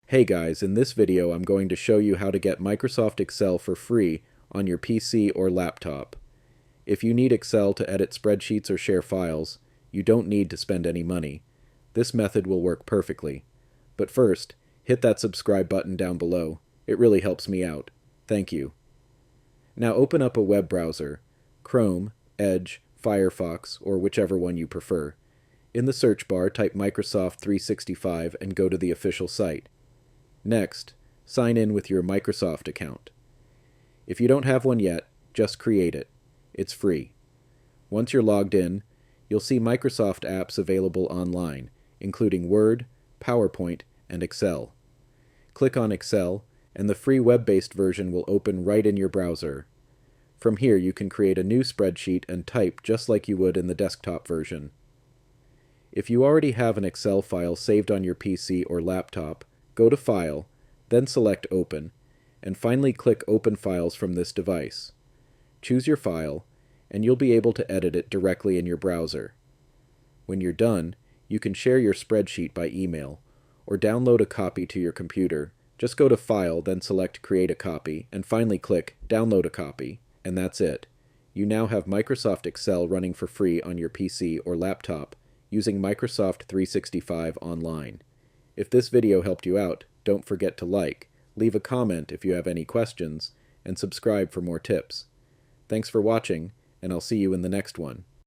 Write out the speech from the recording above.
Hey guys, in this video I'm going to show you how to get Microsoft Excel for free on your PC or laptop. If you need Excel to edit spreadsheets or share files, you don't need to spend any money. This method will work perfectly. But first, hit that subscribe button down below. It really helps me out. Thank you. Now open up a web browser, Chrome, Edge, Firefox, or whichever one you prefer. In the search bar, type Microsoft 365 and go to the official site. Next, sign in with your Microsoft account. If you don't have one yet, just create it. It's free. Once you're logged in, you'll see Microsoft apps available online, including Word, PowerPoint, and Excel. Click on Excel, and the free web-based version will open right in your browser. From here, you can create a new spreadsheet and type just like you would in the desktop version. If you already have an Excel file saved on your PC or laptop, go to File, then select Open, and finally click Open Files from this device. Choose your file, and you'll be able to edit it directly in your browser. When you're done, you can share your spreadsheet by email, or download a copy to your computer. Just go to File, then select Create a Copy, and finally click Download a Copy, and that's it. You now have Microsoft Excel running for free on your PC or laptop using Microsoft 365 Online. If this video helped you out, don't forget to like, leave a comment if you have any questions, and subscribe for more tips. Thanks for watching, and I'll see you in the next one.